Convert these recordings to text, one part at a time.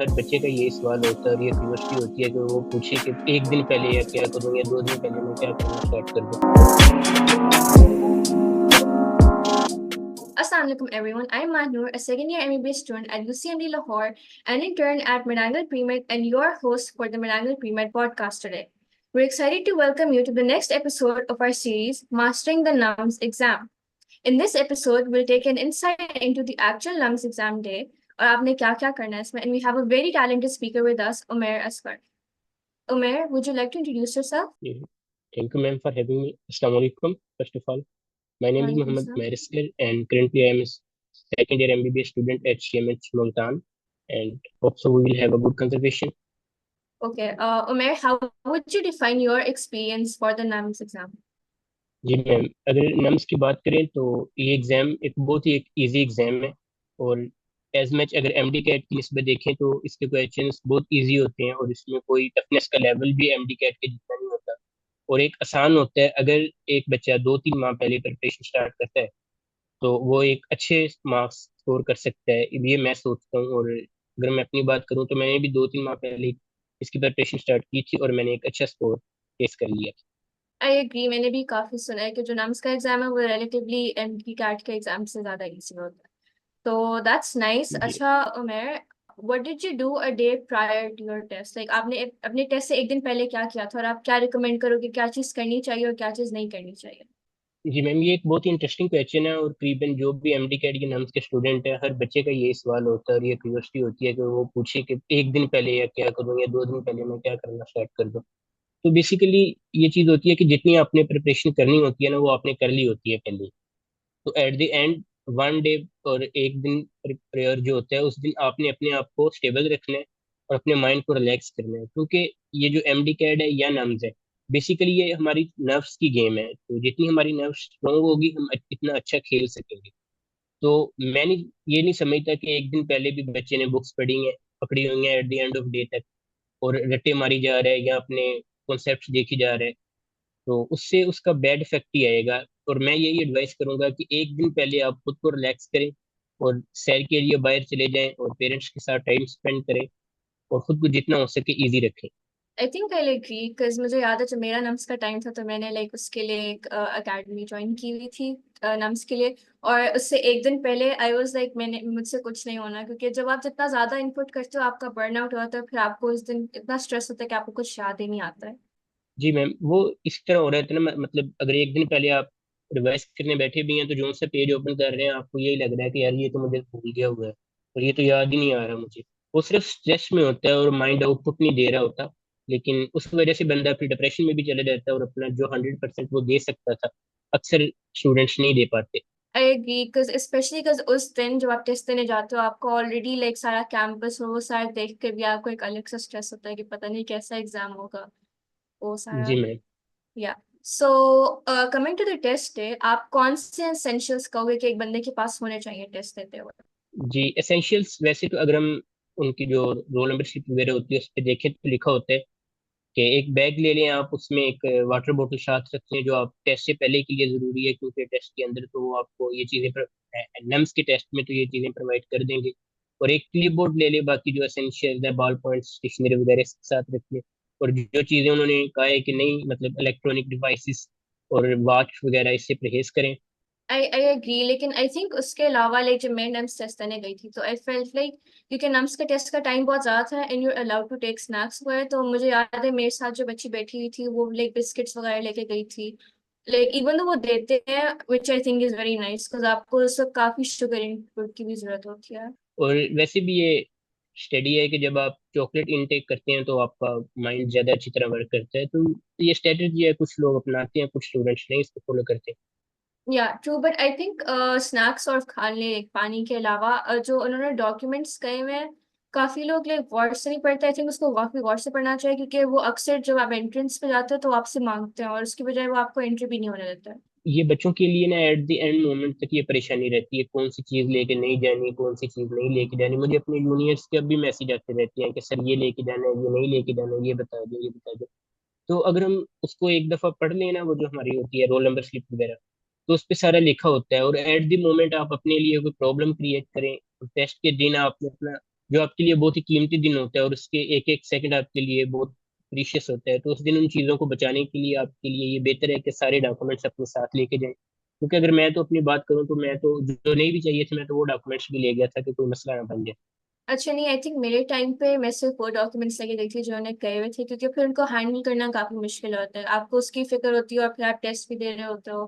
हर बच्चे का यही सवाल होता है और ये क्यूरियोसिटी होती है कि वो पूछे कि एक दिन पहले या क्या करूं या 2 दिन पहले मैं क्या करना स्टार्ट कर दूं। Assalamualaikum everyone. I'm Mahnur, a second year MBA student at UCMD Lahore, an intern at Mirangal Premed, and your host for the Mirangal Premed podcast today. We're excited to welcome you to the next episode of our series, Mastering the NUMS exam. In this episode, we'll take an insight into the actual NUMS exam day, और आपने क्या क्या करना है इसमें, and we have a very talented speaker with us, Umair Asghar. Umair, would you like to introduce yourself? Thank you ma'am for having me. अस्सलाम वालेकुम। First of all, my name is Walaikum Mohammed salam. Umair Asghar and currently I am a second year MBBS student at CMH Multan and hope so we will have a good conversation. Okay, Umair, how would you define your experience for the NUMS exam? जी ma'am, अगर नम्स की बात करें तो ये exam एक बहुत ही एक इजी एग्ज़ाम है। और एज मच अगर एमडी कैट की निस्बत देखें तो इसके क्वेश्चंस बहुत इजी होते हैं और इसमें कोई टफनेस का लेवल भी एमडी कैट के जितना नहीं होता। और एक आसान होता है। अगर एक बच्चा 2-3 माह पहले प्रिपरेशन स्टार्ट करता है तो वो एक अच्छे मार्क्स स्कोर कर सकता है, ये मैं सोचता हूँ। और अगर मैं अपनी बात करूँ तो मैंने भी 2-3 माह पहले ही इसकी प्रिपरेशन स्टार्ट की थी और मैंने एक अच्छा स्कोर फेस कर लिया। आई एग्री, मैंने भी काफी सुना है कि जो नम्स का एग्जाम है वो रिलेटिवली एमडी कैट के एग्जाम से ज्यादा इजी होता है। तो दैट्स नाइस। जी अच्छा Umer, what did you do a day prior to your test? Like आपने अपने टेस्ट से एक दिन पहले क्या किया था और आप क्या रिकमेंड करोगे, क्या चीज करनी चाहिए और क्या चीज नहीं करनी चाहिए? जी मैम, ये एक बहुत ही इंटरेस्टिंग क्वेश्चन है और करीबन जो भी एमडी कैट के नाम के स्टूडेंट है हर बच्चे का यही सवाल होता है और ये क्यूरियोसिटी होती है कि वो पूछे कि एक दिन पहले या क्या करूं या 2 दिन पहले मैं क्या करना स्टार्ट कर दूं। तो बेसिकली ये चीज होती है कि जितनी आपने प्रिपरेशन करनी होती है ना वो आपने कर ली होती है पहले। तो at the end one day और एक दिन प्रेयर जो होता है उस दिन आपने अपने आप को स्टेबल रखना है और अपने माइंड को रिलैक्स करना है, क्योंकि ये जो एमडी कैड है या नम्स है बेसिकली ये हमारी नर्व्स की गेम है। तो जितनी हमारी नर्व्स स्ट्रांग होगी हम इतना अच्छा खेल सकेंगे। तो मैंने ये नहीं समझता कि एक दिन पहले भी बच्चे ने बुक्स पकड़ी हुई हैं at the end of day तक और रट्टे मारी जा रहे हैं या अपने कॉन्सेप्ट देखी जा रहे हैं, तो उससे उसका बैड इफेक्ट ही आएगा। और मैं यही एडवाइस करूंगा कि एक दिन पहले आप खुद को रिलैक्स करें और सैर के लिए बाहर चले जाएं और पेरेंट्स के साथ टाइम स्पेंड करें और खुद को जितना हो सके इजी रखें। I think I agree, because मुझे याद है जब मेरा नम्स का टाइम था तो मैंने लाइक उसके लिए एक अकेडमी ज्वाइन की हुई थी नम्स के लिए। और उससे एक दिन पहले आई वाज लाइक मैंने मुझसे कुछ नहीं होना, क्योंकि जब आप जितना ज्यादा इनपुट करते हो आपका बर्न आउट होता है, फिर आपको उस दिन इतना स्ट्रेस होता है कि आपको कुछ याद ही नहीं आता है। जी मैम, वो इस तरह हो रहा था ना, मतलब अगर एक दिन पहले आप रिवाइज करने बैठे भी हैं तो जो सा पेज ओपन कर रहे हैं आपको यही लग रहा है कि यार ये तो मुझे भूल गया हुआ है और ये तो याद ही नहीं आ रहा मुझे। वो सिर्फ स्ट्रेस में होता है और माइंड आउटपुट नहीं दे रहा होता। लेकिन उस वजह से बंदा फिर डिप्रेशन में भी चले जाता है और अपना जो 100% वो दे सकता था अक्सर स्टूडेंट्स नहीं दे पाते। I agree, because specially because उस दिन जब आप टेस्ट देने जाते हो आपको ऑलरेडी लाइक सारा कैंपस हो वो सारा देख कर भी आपको एक अलग सा स्ट्रेस होता है कि पता नहीं कैसा एग्जाम होगा वो सारा। जी ma'am. Yeah so coming to the test day, आप कौन से एसेंशियल्स कहोगे कि एक बंदे के पास होने चाहिए टेस्ट देते हुए? जी एसेंशियल्स वैसे तो अगर हम उनकी जो रोल नंबर शीट वगैरह होती है उस पर देखें तो लिखा होता है कि एक बैग ले लें आप, उसमें एक वाटर बोतल साथ रखें जो आप टेस्ट से पहले के लिए ज़रूरी है, क्योंकि टेस्ट के अंदर तो वो आपको ये चीज़ें नम्स के टेस्ट में तो ये चीज़ें प्रोवाइड कर देंगे। और एक क्लिप बोर्ड ले लें, बाकी जो एसेंशियल है बॉल पॉइंट स्टेशनरी वगैरह इसके साथ रख लें। और जो चीज़ें उन्होंने कहा है कि नहीं मतलब इलेक्ट्रॉनिक डिवाइसेस और वॉच वगैरह इससे परहेज करें। आई एग्री, लेकिन आई थिंक उसके अलावा लाइक जब मैं नम्स टेस्ट देने गई थी तो आई फेल्ट लाइक क्योंकि नम्स का टेस्ट का टाइम बहुत ज्यादा था and you allowed to take snacks वगैरह, तो मुझे याद है मेरे साथ जो बच्ची बैठी हुई थी वो लाइक बिस्किट्स वगैरह लेके गई थी। लाइक इवन तो वो देते हैं which I think is very nice, because आपको उस वक्त काफी शुगर इनपुट की भी जरूरत होती है। और वैसे भी ये स्टडी है कि जब आप चॉकलेट इनटेक करते हैं तो आपका माइंड ज़्यादा अच्छी तरह वर्क करता है। तो ये स्ट्रेटजी है, कुछ लोग अपनाते हैं कुछ स्टूडेंट्स नहीं इसको फॉलो करते। या true, but I think snacks और खाने पानी के अलावा जो उन्होंने डॉक्यूमेंट्स कहे हुए हैं काफी लोग लाइक गौर से नहीं पढ़ते। आई थिंक उसको काफी गौर से पढ़ना चाहिए, क्योंकि वो अक्सर जब आप एंट्रेंस पे जाते हो तो आपसे मांगते हैं और उसकी बजाय वो आपको एंट्री भी नहीं होने देता है। ये बच्चों के लिए ना एट द एंड मोमेंट तक ये परेशानी रहती है कौन सी चीज़ लेके नहीं जानी, कौन सी चीज़ नहीं लेके जानी। मुझे अपने जूनियर्स के अब भी मैसेज आते रहते हैं कि सर ये लेके जाना है, ये नहीं लेके जाना है, ये बता दो ये बता दो। तो अगर हम उसको एक दफ़ा पढ़ लेना वो जो हमारी होती है रोल नंबर स्लिप वगैरह, तो उस पर सारा लिखा होता है। और एट द मोमेंट आप अपने लिए कोई प्रॉब्लम क्रिएट करें, टेस्ट के दिन आपने अपना जो आपके लिए बहुत ही कीमती दिन होता है और उसके एक एक सेकंड आपके लिए बहुत प्रीशियस होता है। तो उस दिन उन चीज़ों को बचाने के लिए आपके लिए ये बेहतर है कि सारे डॉक्यूमेंट्स अपने साथ लेके जाएं। क्योंकि अगर मैं तो अपनी बात करूं तो मैं तो जो नहीं भी चाहिए थे मैं तो वो डॉक्यूमेंट्स भी ले गया था कि कोई मसला ना बन जाए। अच्छा नहीं, आई थिंक मेरे टाइम पे मैं सिर्फ वो डॉक्यूमेंट्स लेके गई थी जो उन्हें कहे हुए थे, क्योंकि फिर उनको हैंडल करना काफी मुश्किल होता है, आपको उसकी फिक्र होती है और फिर आप टेस्ट भी दे रहे होते हो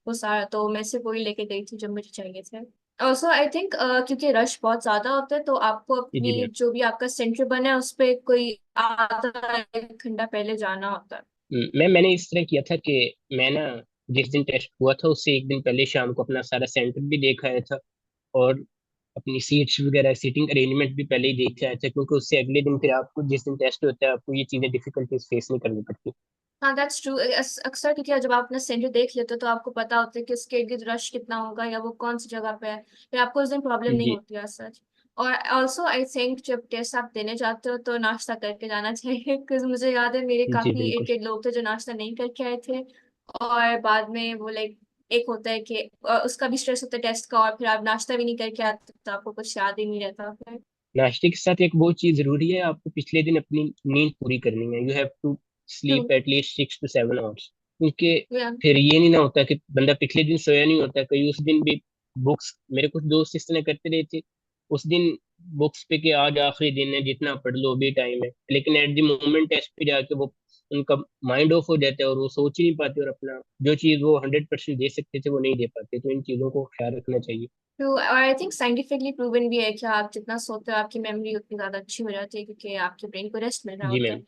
वो सारा। तो मैं सिर्फ वही लेके गई थी जो मुझे चाहिए थे। ऑल्सो आई थिंक क्योंकि रश बहुत ज्यादा होता है, तो आपको जी जी अपनी मैम। जो भी आपका सेंटर बना है उस पर कोई आधा एक घंटा पहले जाना होता है। मैम मैंने इस तरह किया था कि मैं ना जिस दिन टेस्ट हुआ था उससे एक दिन पहले शाम को अपना सारा सेंटर भी देख आया था और अपनी सीट्स वगैरह सीटिंग अरेंजमेंट भी पहले ही देख के आया था, क्योंकि उससे अगले दिन फिर आपको जिस दिन टेस्ट होता है आपको ये चीज़ें डिफिकल्टीज फेस नहीं करनी पड़ती। हाँ दैट्स ट्रू। अक्सर क्योंकि जब आप अपना सेंटर देख लेते हो तो आपको पता होता है कि उसके इर्द गिर्द रश कितना होगा या वो कौन सी जगह पे है, फिर आपको उस दिन प्रॉब्लम नहीं जी होती है सच। और ऑल्सो आई थिंक जब टेस्ट आप देने जाते हो तो नाश्ता करके जाना चाहिए, बिकॉज मुझे याद है मेरे जी काफी बिल्कुल। इर्द लोग थे जो नाश्ता नहीं करके आए थे। और बाद में वो लाइक एक होता है कि उसका भी स्ट्रेस होता है टेस्ट का, और फिर आप नाश्ता भी नहीं करके आते तो आपको कुछ याद ही नहीं रहता फिर। नाश्ते के साथ एक बहुत चीज़ ज़रूरी है, आपको पिछले दिन अपनी नींद पूरी करनी है। You have to true. Sleep at least 6 to 7 hours. क्योंकि या फिर ये नहीं ना होता कि बंदा पिछले दिन सोया नहीं होता, कहीं उस दिन भी बुक्स, मेरे कुछ दोस्त इस तरह करते रहे थे उस दिन बुक्स पे कि आज आखिरी दिन है जितना पढ़ लो अभी टाइम है, लेकिन एट द मोमेंट टेस्ट पे जाके वो उनका माइंड ऑफ हो जाता है और वो सोच ही नहीं पाते और अपना जो चीज़ वो 100% दे सकते थे वो नहीं दे पाते। तो इन चीज़ों को ख्याल रखना चाहिए। ट्रू। और आई थिंक साइंटिफिकली प्रूवन भी है कि आप जितना सोते हो आपकी मेमोरी उतनी ज्यादा अच्छी हो जाती है, क्योंकि आपके ब्रेन को रेस्ट मिल रहा जी होता है। मैम।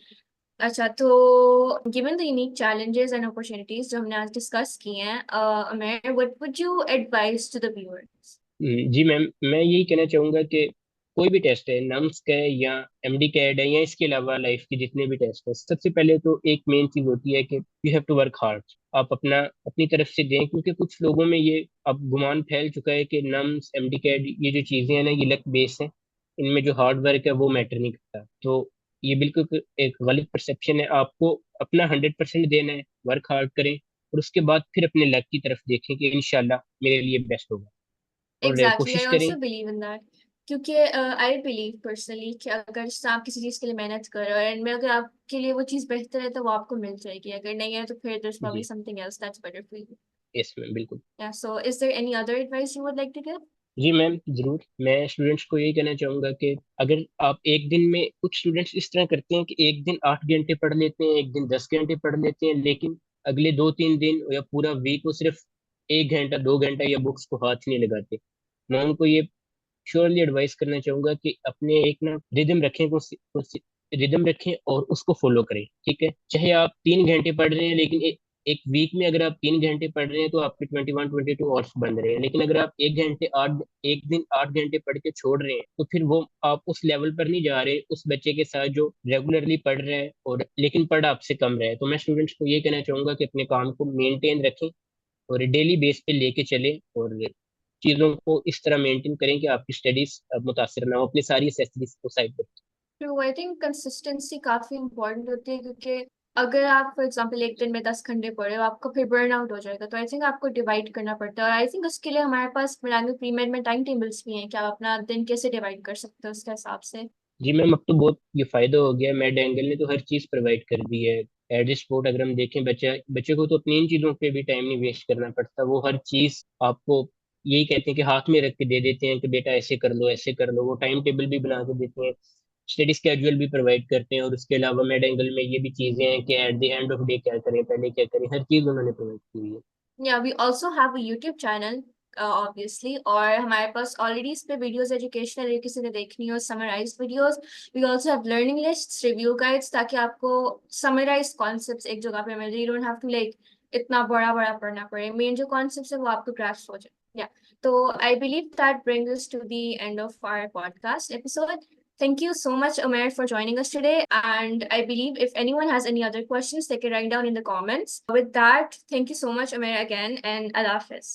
अच्छा, तो given the unique challenges and opportunities जो हमने आज डिस्कस की हैं, Amer, what would you advise to the viewers? जी मैम, मैं यही कहना चाहूँगा कि कोई भी टेस्ट है, नम्स का है या एमडी कैड है या इसके अलावा लाइफ के जितने भी टेस्ट है, सबसे पहले तो एक मेन चीज़ होती है कि you have to work hard. आप अपना अपनी तरफ से दें, क्योंकि कुछ लोगों में ये अब गुमान फैल चुका है कि नम्स एमडी कैड ये जो चीज़ें हैं ना ये लक बेस है, इनमें जो हार्ड वर्क है वो मैटर नहीं करता। तो ये बिल्कुल एक गलत परसेप्शन है। आपको अपना 100% देना है, वर्क हार्ड करें और उसके बाद फिर अपने लक की तरफ देखें कि इंशाल्लाह मेरे लिए बेस्ट होगा। और एग्जैक्टली, आई कोशिश करें। Also believe in that. क्योंकि आई बिलीव पर्सनली कि अगर आप किसी चीज़ के लिए मेहनत कर रहे हो एंड में अगर आपके लिए वो चीज़ बेहतर है तो वो आपको मिल जाएगी, अगर नहीं है तो फिर there's probably जी। something else that's better for you. Yes ma'am बिल्कुल। Yeah, so is there any other advice you would like to give? जी मैम जरूर, मैं स्टूडेंट्स को यही कहना चाहूंगा कि अगर आप एक दिन में, कुछ स्टूडेंट्स इस तरह करते हैं कि एक दिन 8 घंटे पढ़ लेते हैं, एक दिन 10 घंटे पढ़ लेते हैं, लेकिन अगले 2 3 दिन या पूरा वीक वो सिर्फ 1 घंटा 2 घंटा या बुक्स को हाथ नहीं लगाते। मैं उनको ये श्योरली एडवाइस करना चाहूंगा कि अपने एक ना रिदम रखें, उस रिदम रखें और उसको फॉलो करें। ठीक है, चाहे आप 3 घंटे पढ़ रहे हैं लेकिन एक वीक में अगर आप 3 घंटे पढ़ रहे हैं तो आपके 21 22 आवर्स बन रहे हैं। लेकिन अगर आप 1 दिन 8 घंटे पढ़ के छोड़ रहे हैं तो फिर वो आप उस लेवल पर नहीं जा रहे उस बच्चे के साथ जो रेगुलरली पढ़ रहे हैं और लेकिन पढ़ आपसे कम रहे हैं। तो मैं स्टूडेंट्स को ये कहना चाहूंगा कि अपने काम को मेंटेन रखें और डेली बेस पे लेके चले और चीज़ों को इस तरह मेंटेन करें कि आपकी स्टडीज मुतासर ना हो, अपनी सारी एसेसरीज को साइड पर। ट्रू। आई थिंक कंसिस्टेंसी काफी इंपॉर्टेंट होती है, क्योंकि अगर आप फॉर एग्जांपल एक दिन में 10 घंटे पढ़े हो आपको फिर बर्न आउट हो जाएगा, तो आई थिंक आपको डिवाइड करना पड़ता है। और आई थिंक उसके लिए हमारे पास मिलान प्री में टाइम टेबल्स भी हैं कि आप अपना दिन कैसे डिवाइड कर सकते हो उसके हिसाब से। जी मैम, अब तो बहुत ये फायदा हो गया, मैड एंगल ने तो हर चीज़ प्रोवाइड कर दी है। एट द स्पॉट अगर हम देखें, बच्चे को तो अपनी इन चीज़ों पे भी टाइम नहीं वेस्ट करना पड़ता, वो हर चीज़ आपको यही कहते हैं कि हाथ में रख के दे देते हैं कि बेटा ऐसे कर लो ऐसे कर लो। वो टाइम टेबल भी बना के देते हैं, स्टडी स्केड्यूल भी प्रोवाइड करते हैं और उसके अलावा मेड एंगल में ये भी चीज़ें हैं कि at the end of day क्या करें, पहले क्या करें, हर चीज़ उन्होंने प्रोवाइड की हुई है। Yeah we also have a YouTube channel obviously, और हमारे पास ऑलरेडी इस पे वीडियोस एजुकेशनल, अगर किसी ने देखनी हो summarised videos. We also have learning lists, review guides, ताकि आपको समराइज कॉन्सेप्ट्स एक जगह पे मिल जाए, you don't have to like इतना बड़ा बड़ा पढ़ना पड़े, मेन जो कॉन्सेप्ट्स है वो आपको ग्रास्प हो जाए। या तो I believe that brings us to the end of our podcast episode. Thank you so much, Umair, for joining us today. And I believe if anyone has any other questions, they can write down in the comments. With that, thank you so much, Umair, again, and Allah Hafiz.